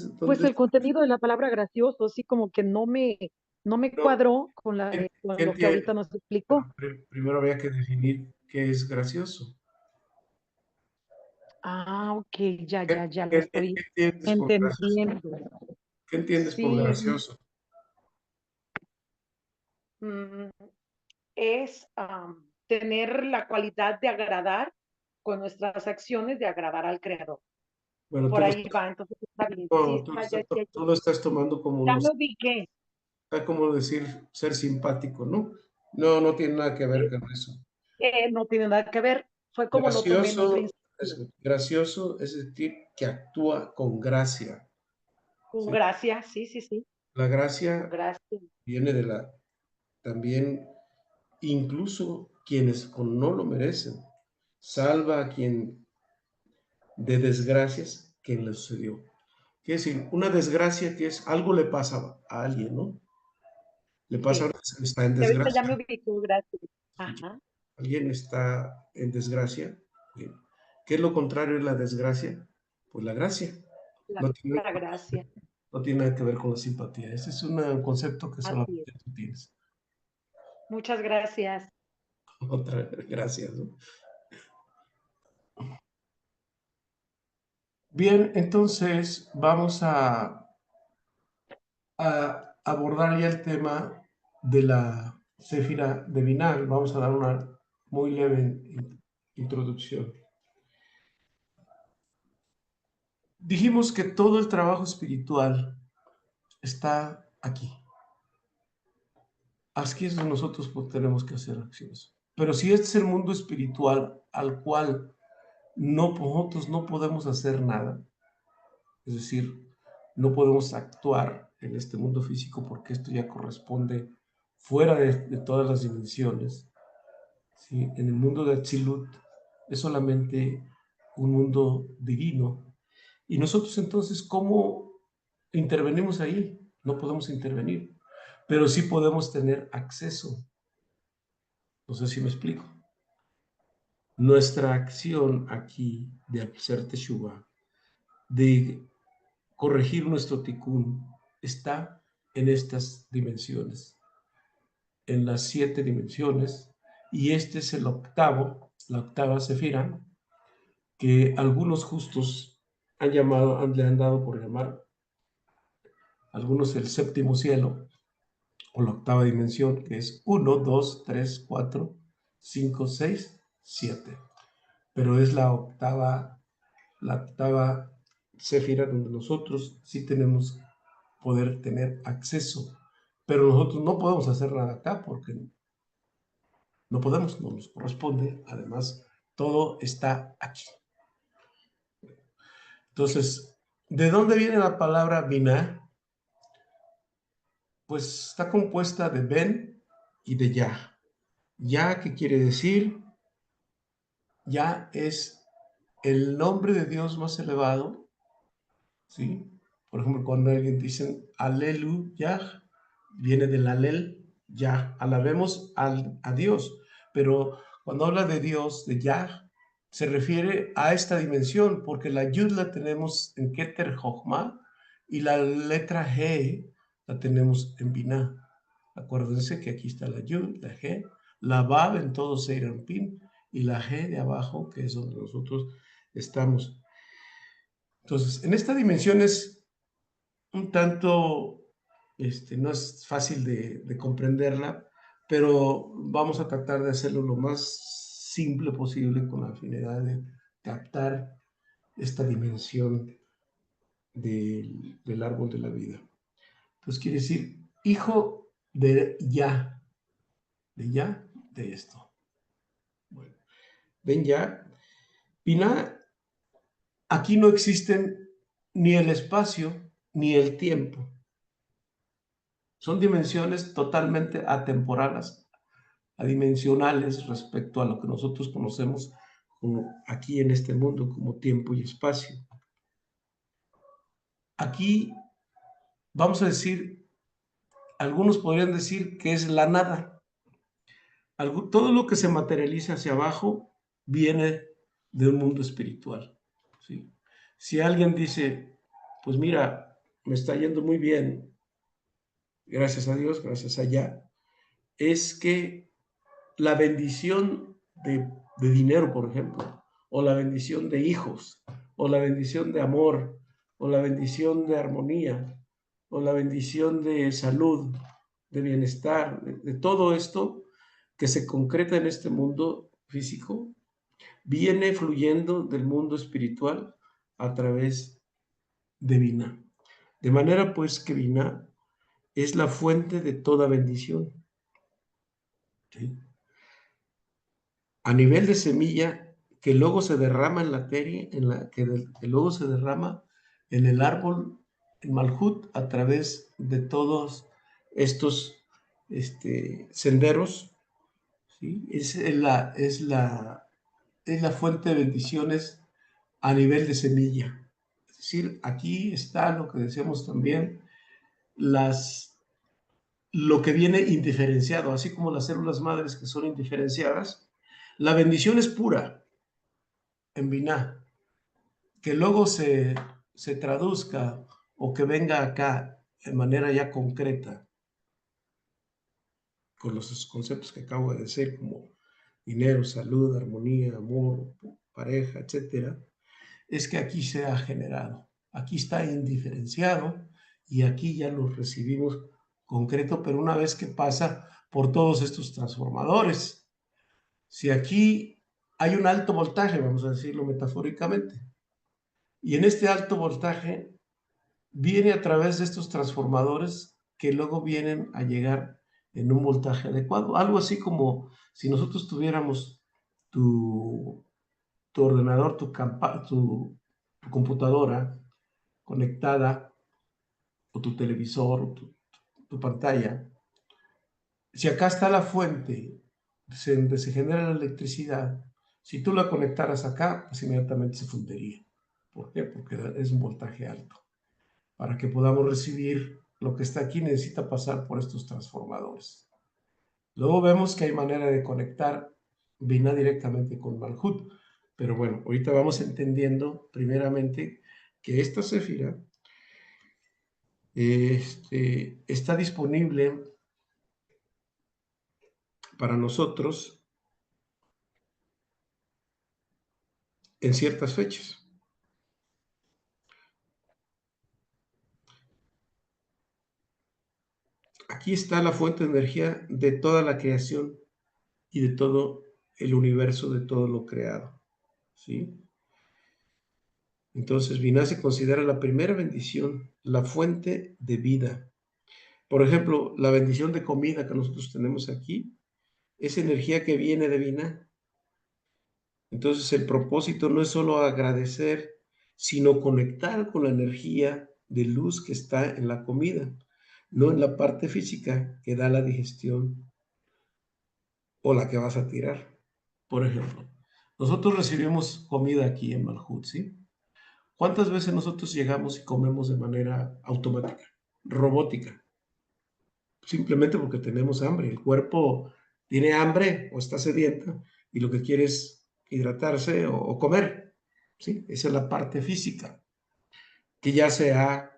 el contenido de la palabra gracioso, sí, como que no me no, cuadró con qué con lo que ahorita nos explicó. primero había que definir qué es gracioso? Ah, ok, ya, ¿Qué, ya, ya lo qué estoy entiendes por gracioso? entendiendo. ¿Qué entiendes por Sí, gracioso? mm, es tener la cualidad de agradar con nuestras acciones, de agradar al creador. Bueno, Por ahí va, entonces está bien. Sí, tú ya, ya, ya, tú lo estás tomando como ya me ubiqué. como decir ser simpático, ¿no? No, no tiene nada que ver Sí, con eso. no tiene nada que ver. Fue como lo tomé en un principio. Gracioso es decir, que actúa con gracia. Con ¿Sí? gracia, sí, sí, sí. La Con gracia gracia. viene de también, incluso quienes no lo merecen, salva a quien de desgracias que le sucedió. Quiere decir, una desgracia que es algo le pasa a alguien, ¿no? Le pasa a Sí. alguien que está en Y ahorita ya desgracia. me ubicó, gracias. Ajá. Alguien está en desgracia. Bien. ¿Qué es lo contrario de la desgracia? Pues la gracia. La, No tiene, la gracia. no tiene nada que ver con la simpatía. Ese es un concepto que Así es. solamente tú tienes. Muchas gracias. Otra, gracias, ¿no? Bien, entonces vamos a abordar ya el tema de la Céfira de Binah. Vamos a dar una muy leve introducción. Dijimos que todo el trabajo espiritual está aquí. Aquí es donde nosotros tenemos que hacer acciones. Pero si este es el mundo espiritual al cual nosotros no podemos hacer nada, es decir, no podemos actuar en este mundo físico porque esto ya corresponde fuera de todas las dimensiones. ¿Sí? En el mundo de Atzilut es solamente un mundo divino. Y nosotros entonces, ¿cómo intervenimos ahí? No podemos intervenir, pero sí podemos tener acceso. No sé si me explico. Nuestra acción aquí de hacer Teshuvah, de corregir nuestro tikkun, está en estas dimensiones, en las 7 dimensiones, y este es el octavo, la octava sefira, que algunos justos le han dado por llamar, algunos el séptimo cielo, o la octava dimensión, que es 1, 2, 3, 4, 5, 6, 7. Pero es la octava sefira donde nosotros sí tenemos poder tener acceso. Pero nosotros no podemos hacer nada acá porque no podemos, no nos corresponde. Además, todo está aquí. Entonces, ¿de dónde viene la palabra Binah? Pues está compuesta de Ben y de Yah. Yah, ¿qué quiere decir? Yah es el nombre de Dios más elevado, ¿sí? Por ejemplo, cuando alguien dice Aleluya, viene del Alel, Yah, alabemos a Dios. Pero cuando habla de Dios, de Yah, se refiere a esta dimensión, porque la Yud la tenemos en Keter Jochma y la letra G la tenemos en Binah. Acuérdense que aquí está la Yud, la G, la Bab en todo Seirampin y la G de abajo, que es donde nosotros estamos. Entonces, en esta dimensión es un tanto, no es fácil de comprenderla, pero vamos a tratar de hacerlo lo más simple posible con la finalidad de captar esta dimensión del árbol de la vida. Entonces quiere decir, hijo de ya, de esto. Bueno, ven ya, Binah, aquí no existen ni el espacio ni el tiempo. Son dimensiones totalmente atemporales, adimensionales respecto a lo que nosotros conocemos como aquí en este mundo como tiempo y espacio. Aquí vamos a decir, algunos podrían decir que es la nada. Todo lo que se materializa hacia abajo viene de un mundo espiritual. ¿Sí? Si alguien dice, pues mira, me está yendo muy bien, gracias a Dios, gracias a Yah, es que la bendición de dinero, por ejemplo, o la bendición de hijos, o la bendición de amor, o la bendición de armonía, o la bendición de salud, de bienestar, de todo esto que se concreta en este mundo físico, viene fluyendo del mundo espiritual a través de Binah. De manera pues que Binah es la fuente de toda bendición. ¿Sí? A nivel de semilla que luego se derrama en la teria, que luego se derrama en el árbol, en Malhut, a través de todos estos senderos, ¿sí? Es la fuente de bendiciones a nivel de semilla. Es decir, aquí está lo que decíamos también, las lo que viene indiferenciado, así como las células madres que son indiferenciadas. La bendición es pura en Binah, que luego se traduzca o que venga acá de manera ya concreta con los conceptos que acabo de decir, como dinero, salud, armonía, amor, pareja, etcétera, es que aquí se ha generado, aquí está indiferenciado y aquí ya lo recibimos concreto, pero una vez que pasa por todos estos transformadores. Si aquí hay un alto voltaje, vamos a decirlo metafóricamente, y en este alto voltaje viene a través de estos transformadores que luego vienen a llegar en un voltaje adecuado. Algo así como si nosotros tuviéramos tu, tu ordenador, tu computadora conectada, o tu televisor, o tu pantalla. Si acá está la fuente donde se genera la electricidad, si tú la conectaras acá, pues inmediatamente se fundiría. ¿Por qué? Porque es un voltaje alto. Para que podamos recibir lo que está aquí necesita pasar por estos transformadores. Luego vemos que hay manera de conectar Binah directamente con Malhut. Pero bueno, ahorita vamos entendiendo primeramente que esta Sefira está disponible para nosotros en ciertas fechas. Aquí está la fuente de energía de toda la creación y de todo el universo, de todo lo creado, ¿sí? Entonces, Binah se considera la primera bendición, la fuente de vida. Por ejemplo, la bendición de comida que nosotros tenemos aquí es energía que viene de Binah. Entonces, el propósito no es solo agradecer, sino conectar con la energía de luz que está en la comida, no en la parte física que da la digestión o la que vas a tirar. Por ejemplo, nosotros recibimos comida aquí en Malhut, ¿sí? ¿Cuántas veces nosotros llegamos y comemos de manera automática, robótica? Simplemente porque tenemos hambre. El cuerpo tiene hambre o está sediento y lo que quiere es hidratarse o comer, ¿sí? Esa es la parte física que ya se ha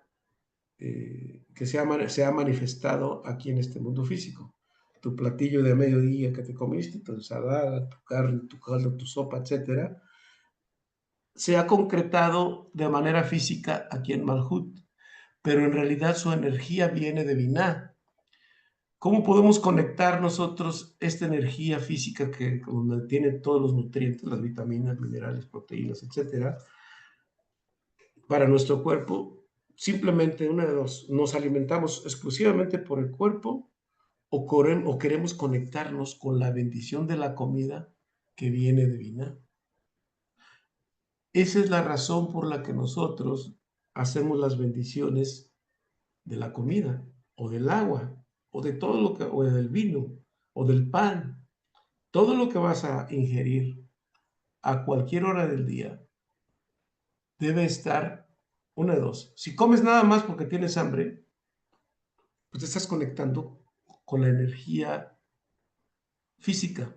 manifestado aquí en este mundo físico. Tu platillo de mediodía que te comiste, tu ensalada, tu carne, tu caldo, tu sopa, etcétera, se ha concretado de manera física aquí en Malhut, pero en realidad su energía viene de Binah. ¿Cómo podemos conectar nosotros esta energía física que donde tiene todos los nutrientes, las vitaminas, minerales, proteínas, etcétera, para nuestro cuerpo? Simplemente una de dos, nos alimentamos exclusivamente por el cuerpo o queremos conectarnos con la bendición de la comida que viene de Binah. Esa es la razón por la que nosotros hacemos las bendiciones de la comida, o del agua, o de todo lo que, o del vino, o del pan. Todo lo que vas a ingerir a cualquier hora del día debe estar una de dos. Si comes nada más porque tienes hambre, pues te estás conectando con la energía física,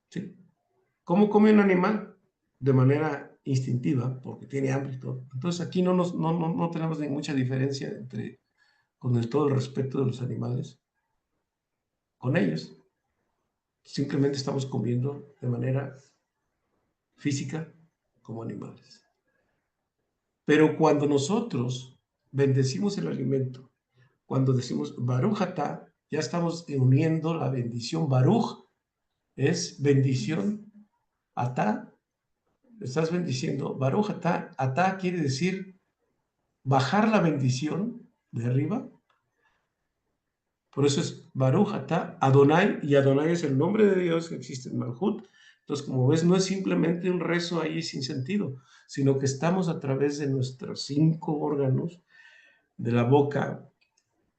¿sí? ¿Cómo come un animal? De manera instintiva, porque tiene hambre y todo. Entonces aquí no tenemos ni mucha diferencia con todo el respeto de los animales, con ellos. Simplemente estamos comiendo de manera física como animales. Pero cuando nosotros bendecimos el alimento, cuando decimos Baruch atah, ya estamos uniendo la bendición. Baruch es bendición. Atah, estás bendiciendo. Baruch atah, atah quiere decir bajar la bendición de arriba. Por eso es Baruch atah Adonai, y Adonai es el nombre de Dios que existe en Malhut. Entonces, como ves, no es simplemente un rezo ahí sin sentido, sino que estamos a través de nuestros 5 órganos de la boca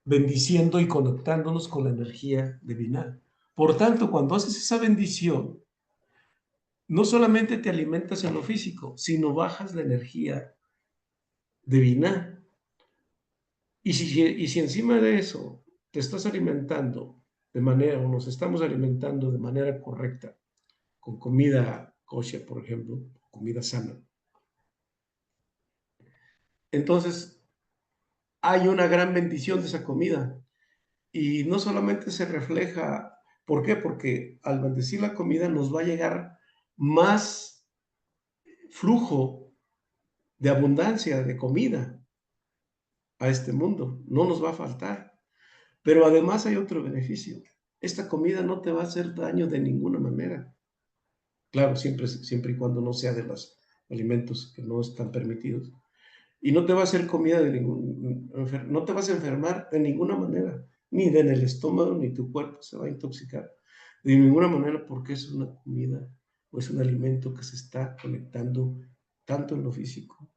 bendiciendo y conectándonos con la energía divina. Por tanto, cuando haces esa bendición, no solamente te alimentas en lo físico, sino bajas la energía divina. Y si encima de eso te estás alimentando de manera, o nos estamos alimentando de manera correcta, con comida kosher, por ejemplo, comida sana, entonces hay una gran bendición de esa comida. Y no solamente se refleja, ¿por qué? Porque al bendecir la comida nos va a llegar más flujo de abundancia de comida a este mundo, no nos va a faltar. Pero además hay otro beneficio. Esta comida no te va a hacer daño de ninguna manera. Claro, siempre y cuando no sea de los alimentos que no están permitidos. Y no te va a hacer comida de no te vas a enfermar de ninguna manera, ni en el estómago, ni tu cuerpo se va a intoxicar de ninguna manera porque es una comida o es un alimento que se está conectando tanto en lo físico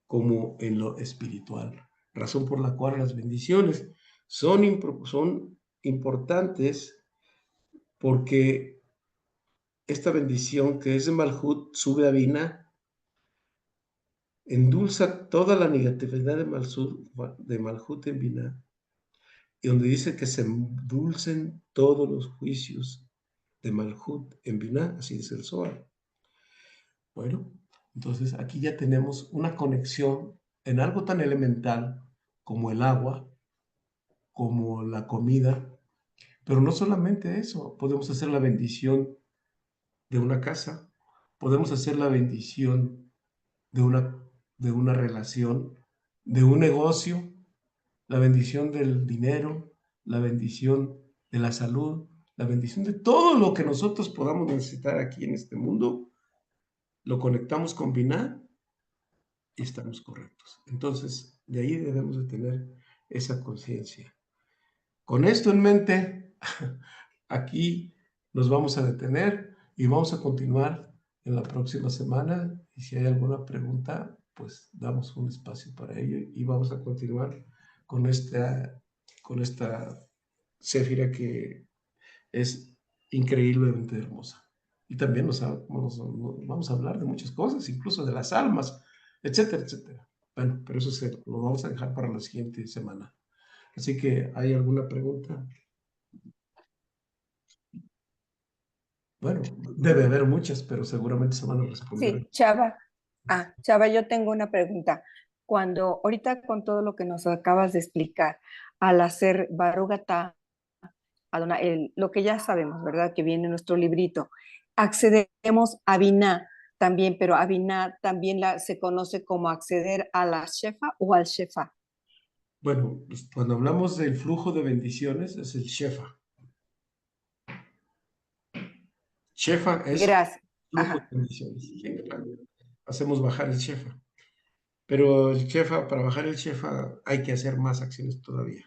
como en lo espiritual. Razón por la cual las bendiciones son importantes porque esta bendición que es de Malhut sube a Binah, endulza toda la negatividad de Malhut en Binah, y donde dice que se endulcen todos los juicios de Malhut en Binah, así dice el Zohar. Bueno, entonces aquí ya tenemos una conexión en algo tan elemental como el agua, como la comida, pero no solamente eso, podemos hacer la bendición de una casa, podemos hacer la bendición de una relación, de un negocio, la bendición del dinero, la bendición de la salud, la bendición de todo lo que nosotros podamos necesitar aquí en este mundo, lo conectamos con Binah y estamos correctos. Entonces, de ahí debemos de tener esa conciencia. Con esto en mente, aquí nos vamos a detener y vamos a continuar en la próxima semana. Y si hay alguna pregunta, pues damos un espacio para ello y vamos a continuar con esta Séfira que es increíblemente hermosa. Y también vamos a hablar de muchas cosas, incluso de las almas, etcétera, etcétera. Bueno, pero eso lo vamos a dejar para la siguiente semana. Así que, ¿hay alguna pregunta? Bueno, debe haber muchas, pero seguramente se van a responder. Sí, Chava. Chava, yo tengo una pregunta. Cuando ahorita con todo lo que nos acabas de explicar, al hacer Barugata, lo que ya sabemos, ¿verdad? Que viene en nuestro librito, accedemos a Binah también, pero a Binah también se conoce como acceder a la Shefa o al Shefa. Bueno, pues cuando hablamos del flujo de bendiciones, es el Shefa. Shefa es Gracias. flujo de Ajá. bendiciones. Sí, claro. Hacemos bajar el Shefa. Pero para bajar el Shefa hay que hacer más acciones todavía.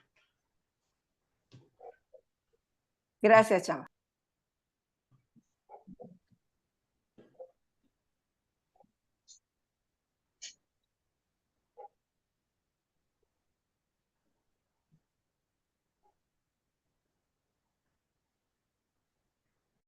Gracias, Chava.